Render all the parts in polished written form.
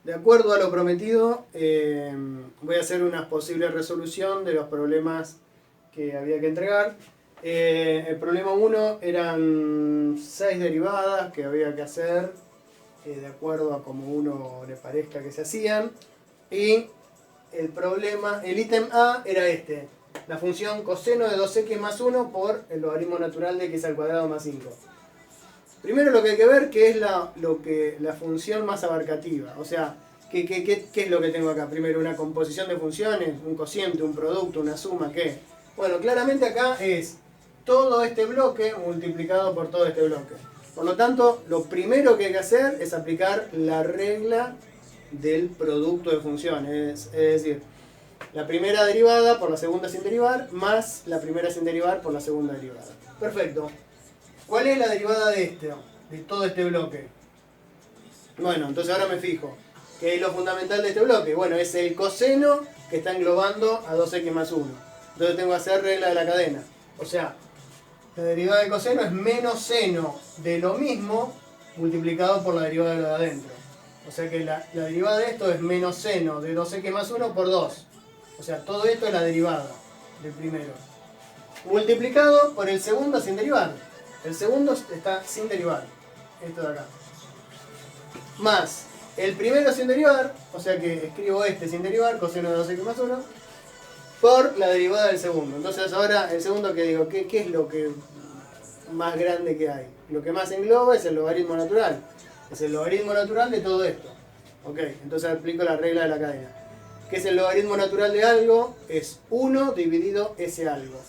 De acuerdo a lo prometido, voy a hacer una posible resolución de los problemas que había que entregar. El problema 1 eran 6 derivadas que había que hacer de acuerdo a como uno le parezca que se hacían. Y el ítem A era este, la función coseno de 2x más 1 por el logaritmo natural de x al cuadrado más 5. Primero lo que hay que ver que es la función más abarcativa, o sea, ¿qué es lo que tengo acá? Primero, una composición de funciones, un cociente, un producto, una suma, ¿qué? Bueno, claramente acá es todo este bloque multiplicado por todo este bloque. Por lo tanto, lo primero que hay que hacer es aplicar la regla del producto de funciones, es decir, la primera derivada por la segunda sin derivar, más la primera sin derivar por la segunda derivada. Perfecto. ¿Cuál es la derivada de todo este bloque? Bueno, entonces ahora me fijo. ¿Qué es lo fundamental de este bloque? Bueno, es el coseno que está englobando a 2x más 1. Entonces tengo que hacer regla de la cadena. O sea, la derivada del coseno es menos seno de lo mismo multiplicado por la derivada de lo de adentro. O sea que la derivada de esto es menos seno de 2x más 1 por 2. O sea, todo esto es la derivada del primero. Multiplicado por el segundo sin derivar. El segundo está sin derivar. Esto de acá. Más el primero sin derivar, o sea que escribo este sin derivar, coseno de 2x más 1, por la derivada del segundo. Entonces ahora el segundo que digo, ¿qué es lo que más grande que hay? Lo que más engloba es el logaritmo natural. Es el logaritmo natural de todo esto. Ok, entonces aplico la regla de la cadena. ¿Qué es el logaritmo natural de algo? Es 1 dividido ese algo.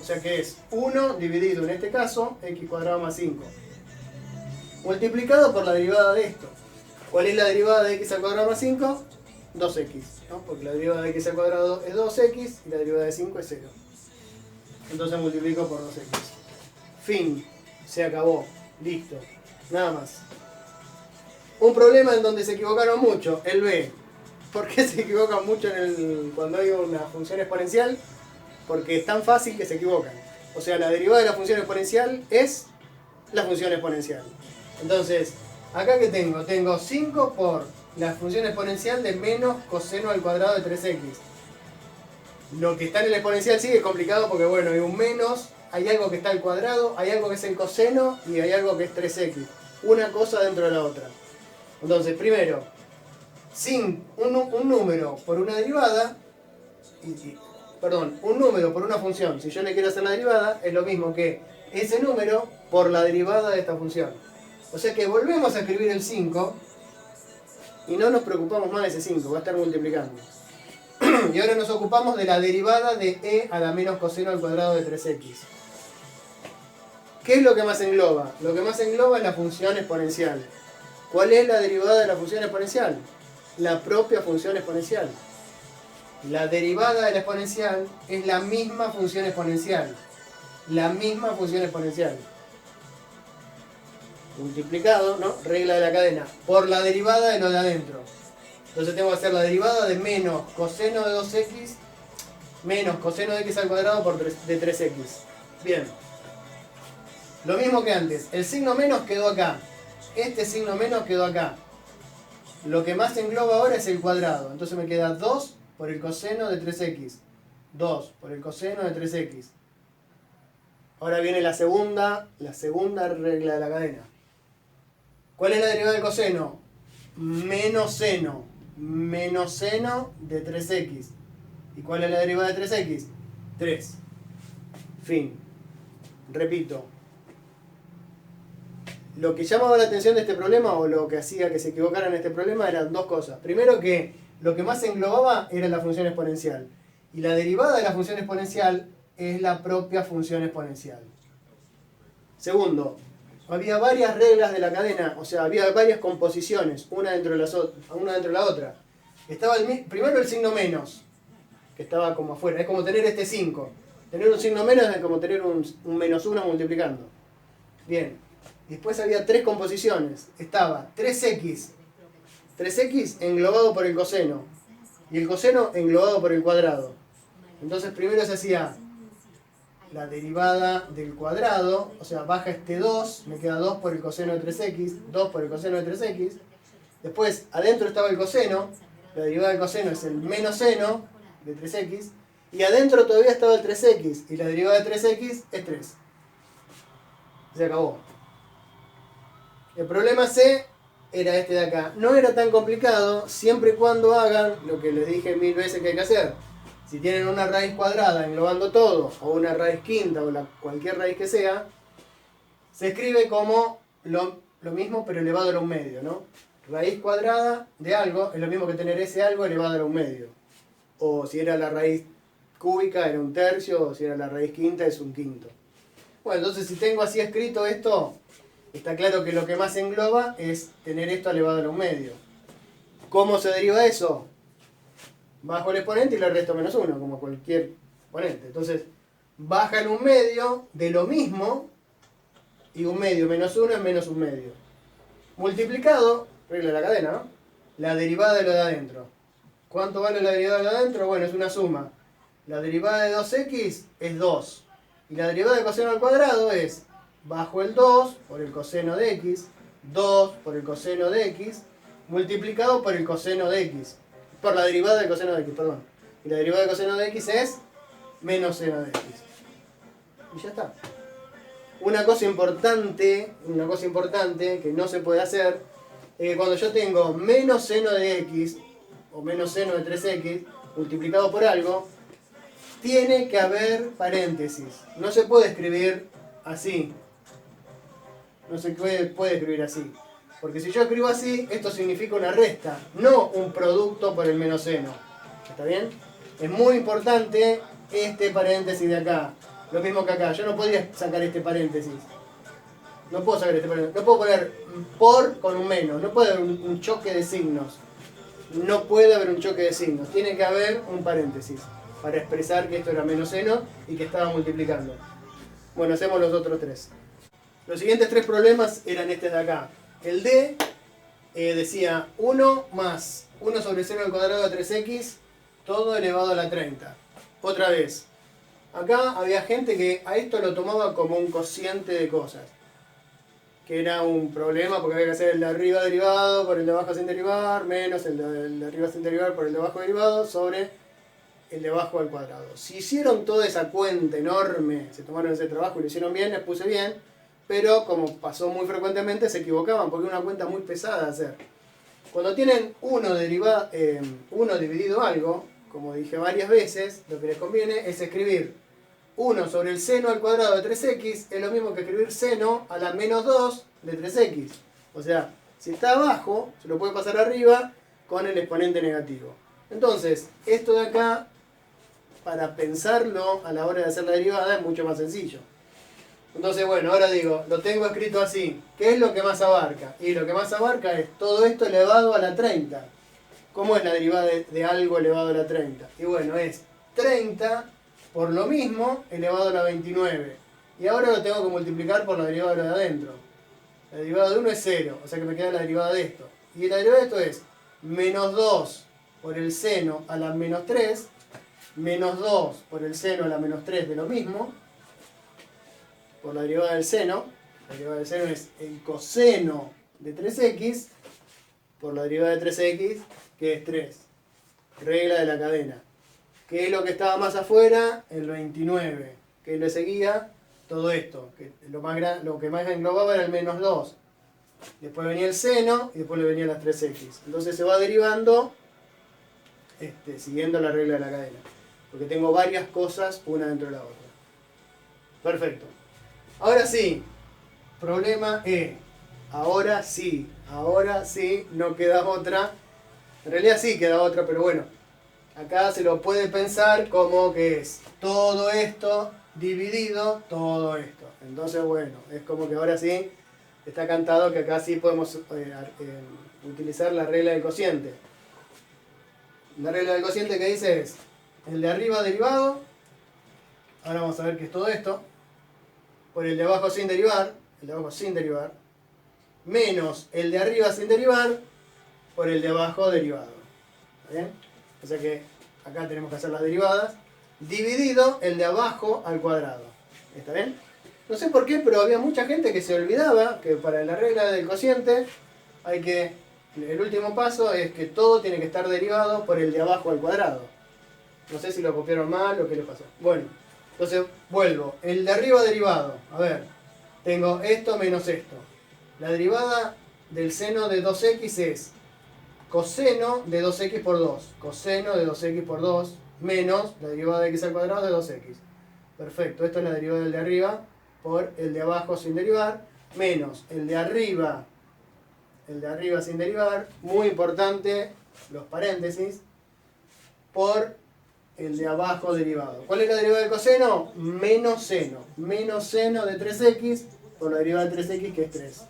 O sea que es 1 dividido, en este caso, x cuadrado más 5. Multiplicado por la derivada de esto. ¿Cuál es la derivada de x al cuadrado más 5? 2x, ¿no? Porque la derivada de x al cuadrado es 2x y la derivada de 5 es 0. Entonces multiplico por 2x. Fin. Se acabó. Listo. Nada más. Un problema en donde se equivocaron mucho, el b. ¿Por qué se equivocan mucho cuando hay una función exponencial? Porque es tan fácil que se equivocan. O sea, la derivada de la función exponencial es la función exponencial. Entonces, acá que tengo 5 por la función exponencial de menos coseno al cuadrado de 3x. Lo que está en el exponencial sí es complicado porque, bueno, hay un menos, hay algo que está al cuadrado, hay algo que es el coseno y hay algo que es 3x. Una cosa dentro de la otra. Entonces, primero, sin un número por una derivada, un número por una función, si yo le quiero hacer la derivada, es lo mismo que ese número por la derivada de esta función. O sea que volvemos a escribir el 5 y no nos preocupamos más de ese 5, va a estar multiplicando. Y ahora nos ocupamos de la derivada de e a la menos coseno al cuadrado de 3x. ¿Qué es lo que más engloba? Lo que más engloba es la función exponencial. ¿Cuál es la derivada de la función exponencial? La propia función exponencial. La derivada de la exponencial es la misma función exponencial. La misma función exponencial. Multiplicado, ¿no? Regla de la cadena. Por la derivada de lo de adentro. Entonces tengo que hacer la derivada de menos coseno de 2x menos coseno de x al cuadrado de 3x. Bien. Lo mismo que antes. El signo menos quedó acá. Este signo menos quedó acá. Lo que más engloba ahora es el cuadrado. Entonces me queda 2 por el coseno de 3x. 2 por el coseno de 3x. Ahora viene la segunda regla de la cadena. ¿Cuál es la derivada del coseno? Menos seno de 3x. ¿Y cuál es la derivada de 3x? 3. Fin. Repito. Lo que llamaba la atención de este problema, o lo que hacía que se equivocaran en este problema, eran dos cosas. Primero, que lo que más englobaba era la función exponencial. Y la derivada de la función exponencial es la propia función exponencial. Segundo, había varias reglas de la cadena, o sea, había varias composiciones, una dentro de la otra. Estaba primero el signo menos, que estaba como afuera, es como tener este 5. Tener un signo menos es como tener un menos 1 multiplicando. Bien, después había tres composiciones. Estaba 3x englobado por el coseno, y el coseno englobado por el cuadrado. Entonces primero se hacía la derivada del cuadrado, o sea, baja este 2, me queda 2 por el coseno de 3x, 2 por el coseno de 3x. Después, adentro estaba el coseno. La derivada del coseno es el menos seno de 3x. Y adentro todavía estaba el 3x. Y la derivada de 3x es 3. Se acabó. El problema C era este de acá. No era tan complicado siempre y cuando hagan lo que les dije 1000 veces que hay que hacer. Si tienen una raíz cuadrada englobando todo, o una raíz quinta, o cualquier raíz que sea, se escribe como lo mismo pero elevado a la 1/2, ¿no? Raíz cuadrada de algo es lo mismo que tener ese algo elevado a la 1/2. O si era la raíz cúbica era 1/3, o si era la raíz quinta es 1/5. Bueno, entonces si tengo así escrito esto, está claro que lo que más engloba es tener esto elevado a la 1/2. ¿Cómo se deriva eso? Bajo el exponente y le resto menos 1, como cualquier exponente. Entonces, baja el 1/2 de lo mismo, y 1/2 menos 1 es menos 1/2. Multiplicado, regla de la cadena, ¿no? La derivada de lo de adentro. ¿Cuánto vale la derivada de lo de adentro? Bueno, es una suma. La derivada de 2x es 2. Y la derivada de coseno al cuadrado es bajo el 2 por el coseno de x, 2 por el coseno de x, multiplicado por el coseno de x. Por la derivada del coseno de x, perdón. Y la derivada del coseno de x es menos seno de x. Y ya está. Una cosa importante que no se puede hacer, es que cuando yo tengo menos seno de x, o menos seno de 3x, multiplicado por algo, tiene que haber paréntesis. No se puede escribir así. No se puede escribir así. Porque si yo escribo así, esto significa una resta, no un producto por el menos seno. ¿Está bien? Es muy importante este paréntesis de acá. Lo mismo que acá. Yo no podría sacar este paréntesis. No puedo sacar este paréntesis. No puedo poner por con un menos. No puede haber un choque de signos. No puede haber un choque de signos. Tiene que haber un paréntesis para expresar que esto era menos seno y que estaba multiplicando. Bueno, hacemos los otros tres. Los siguientes tres problemas eran estos de acá. El D decía 1 más 1 sobre 0 al cuadrado de 3x, todo elevado a la 30. Otra vez. Acá había gente que a esto lo tomaba como un cociente de cosas. Que era un problema porque había que hacer el de arriba derivado por el de abajo sin derivar, menos el de arriba sin derivar por el de abajo derivado, sobre el de abajo al cuadrado. Si hicieron toda esa cuenta enorme, se tomaron ese trabajo y lo hicieron bien, les puse bien, pero como pasó muy frecuentemente se equivocaban porque es una cuenta muy pesada de hacer. Cuando tienen uno dividido algo, como dije varias veces, lo que les conviene es escribir 1 sobre el seno al cuadrado de 3x, es lo mismo que escribir seno a la menos 2 de 3x. O sea, si está abajo, se lo puede pasar arriba con el exponente negativo. Entonces, esto de acá, para pensarlo a la hora de hacer la derivada, es mucho más sencillo. Entonces, bueno, ahora digo, lo tengo escrito así. ¿Qué es lo que más abarca? Y lo que más abarca es todo esto elevado a la 30. ¿Cómo es la derivada de algo elevado a la 30? Y bueno, es 30 por lo mismo elevado a la 29. Y ahora lo tengo que multiplicar por la derivada de lo de adentro. La derivada de 1 es 0, o sea que me queda la derivada de esto. Y la derivada de esto es menos 2 por el seno a la menos 3, menos 2 por el seno a la menos 3 de lo mismo, por la derivada del seno. La derivada del seno es el coseno de 3x por la derivada de 3x, que es 3. Regla de la cadena. ¿Qué es lo que estaba más afuera? El 29. ¿Qué le seguía? Todo esto. Que lo que más englobaba era el menos 2. Después venía el seno y después le venían las 3x. Entonces se va derivando siguiendo la regla de la cadena. Porque tengo varias cosas una dentro de la otra. Perfecto. Ahora sí. Problema E. Ahora sí, no queda otra. En realidad sí queda otra, pero bueno. Acá se lo puede pensar como que es todo esto dividido todo esto. Entonces, bueno, es como que ahora sí está cantado que acá sí podemos utilizar la regla del cociente. La regla del cociente que dice es el de arriba derivado, ahora vamos a ver qué es todo esto, por el de abajo sin derivar, menos el de arriba sin derivar, por el de abajo derivado. ¿Está bien? O sea que acá tenemos que hacer las derivadas, dividido el de abajo al cuadrado. ¿Está bien? No sé por qué, pero había mucha gente que se olvidaba que para la regla del cociente hay que el último paso es que todo tiene que estar derivado por el de abajo al cuadrado. No sé si lo copiaron mal o qué le pasó. Bueno, entonces vuelvo. El de arriba derivado. A ver, tengo esto menos esto. La derivada del seno de 2x es coseno de 2x por 2. Coseno de 2x por 2 menos la derivada de x al cuadrado de 2x. Perfecto, esto es la derivada del de arriba por el de abajo sin derivar, menos el de arriba sin derivar, muy importante, los paréntesis, por el de abajo derivado. ¿Cuál es la derivada del coseno? Menos seno de 3x por la derivada de 3x, que es 3.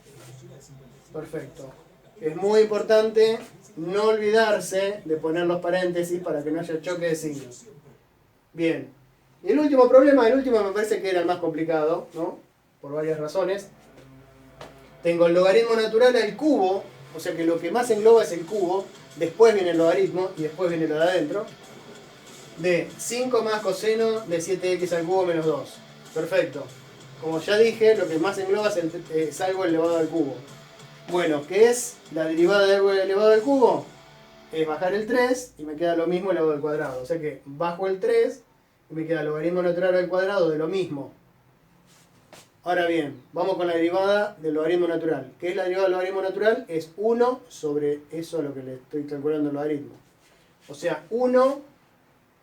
Perfecto. Es muy importante no olvidarse de poner los paréntesis para que no haya choque de signos. Bien. Y el último problema, el último me parece que era el más complicado, ¿no? Por varias razones. Tengo el logaritmo natural al cubo, o sea que lo que más engloba es el cubo, después viene el logaritmo y después viene lo de adentro, de 5 más coseno de 7x al cubo menos 2. Perfecto. Como ya dije, lo que más engloba es algo elevado al cubo. Bueno, ¿qué es la derivada de algo elevado al cubo? Es bajar el 3 y me queda lo mismo elevado al cuadrado. O sea que bajo el 3 y me queda logaritmo natural al cuadrado de lo mismo. Ahora bien, vamos con la derivada del logaritmo natural. ¿Qué es la derivada del logaritmo natural? Es 1 sobre eso a lo que le estoy calculando el logaritmo. O sea, 1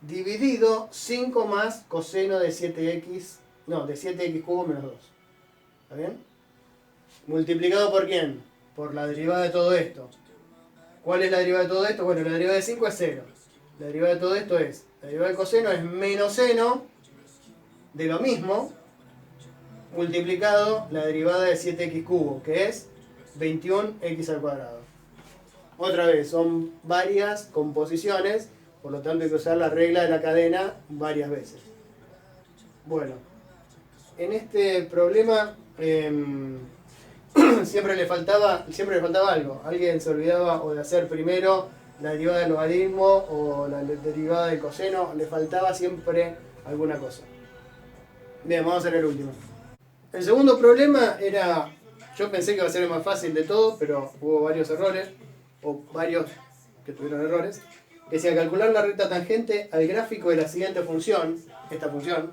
dividido 5 más coseno de 7x, no, de 7x cubo menos 2. ¿Está bien? ¿Multiplicado por quién? Por la derivada de todo esto. ¿Cuál es la derivada de todo esto? Bueno, la derivada de 5 es 0. La derivada de todo esto es, la derivada del coseno es menos seno de lo mismo, multiplicado la derivada de 7x cubo, que es 21x al cuadrado. Otra vez, son varias composiciones, por lo tanto hay que usar la regla de la cadena varias veces. Bueno, en este problema siempre le faltaba algo. Alguien se olvidaba o de hacer primero la derivada del logaritmo o la derivada del coseno, le faltaba siempre alguna cosa. Bien, vamos a hacer el último. El segundo problema era, yo pensé que iba a ser el más fácil de todo, pero hubo varios errores, o varios que tuvieron errores, que decía calcular la recta tangente al gráfico de la siguiente función, esta función,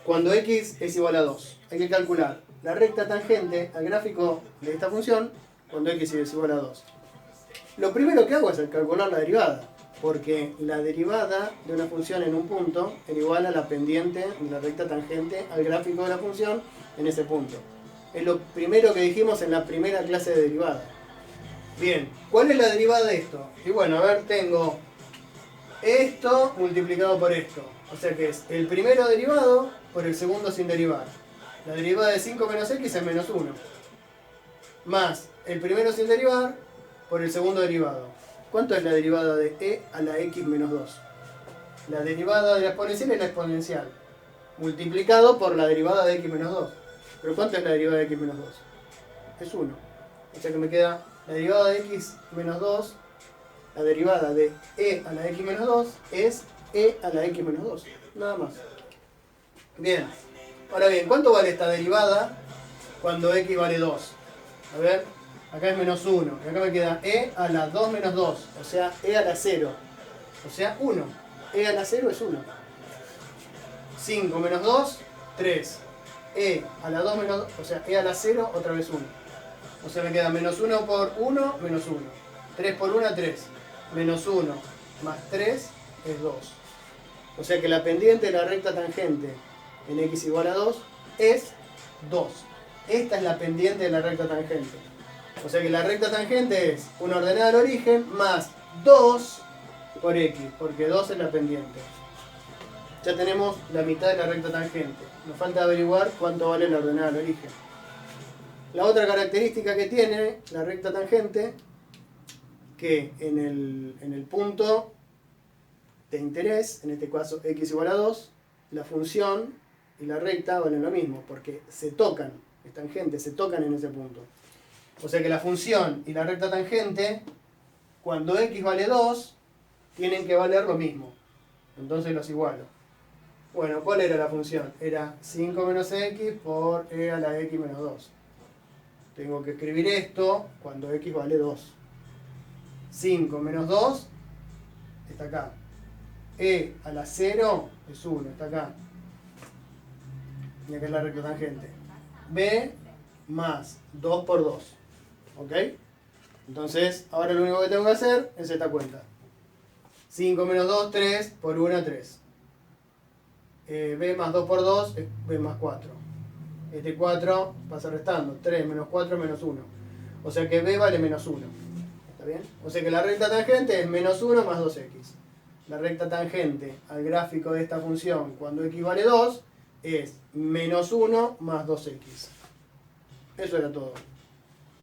cuando x es igual a 2. Hay que calcular la recta tangente al gráfico de esta función cuando x es igual a 2. Lo primero que hago es calcular la derivada, porque la derivada de una función en un punto es igual a la pendiente de la recta tangente al gráfico de la función en ese punto. Es lo primero que dijimos en la primera clase de derivada. Bien, ¿cuál es la derivada de esto? Y bueno, a ver, tengo esto multiplicado por esto. O sea que es el primero derivado por el segundo sin derivar. La derivada de 5 menos x es menos 1. Más el primero sin derivar por el segundo derivado. ¿Cuánto es la derivada de e a la x menos 2? La derivada de la exponencial es la exponencial, multiplicado por la derivada de x menos 2. ¿Pero cuánto es la derivada de x menos 2? Es 1. O sea que me queda la derivada de x menos 2, la derivada de e a la x menos 2 es e a la x menos 2. Nada más. Bien. Ahora bien, ¿cuánto vale esta derivada cuando x vale 2? A ver, acá es menos 1. Y acá me queda e a la 2 menos 2. O sea, e a la 0. O sea, 1. E a la 0 es 1. 5 menos 2, 3. E a la 2 menos 2, o sea, e a la 0, otra vez 1. O sea, me queda menos 1 por 1, menos 1. 3 por 1, 3. Menos 1 más 3 es 2. O sea que la pendiente de la recta tangente en x igual a 2 es 2. Esta es la pendiente de la recta tangente. O sea que la recta tangente es una ordenada al origen más 2 por x, porque 2 es la pendiente. Ya tenemos la mitad de la recta tangente. Nos falta averiguar cuánto vale la ordenada al origen. La otra característica que tiene la recta tangente, que en el punto de interés, en este caso x igual a 2, la función y la recta valen lo mismo, porque se tocan, es tangente, se tocan en ese punto. O sea que la función y la recta tangente, cuando x vale 2, tienen que valer lo mismo. Entonces los igualo. Bueno, ¿cuál era la función? Era 5 menos x por e a la x menos 2. Tengo que escribir esto cuando x vale 2. 5 menos 2 está acá. E a la 0 es 1, está acá. Y acá es la recta tangente. B más 2 por 2. ¿Ok? Entonces, ahora lo único que tengo que hacer es esta cuenta. 5 menos 2, 3, por 1, 3. B más 2 por 2 es B más 4. Este 4 pasa restando. 3 menos 4 menos 1. O sea que B vale menos 1. ¿Está bien? O sea que la recta tangente es menos 1 más 2x. La recta tangente al gráfico de esta función cuando x vale 2 es menos 1 más 2x. Eso era todo.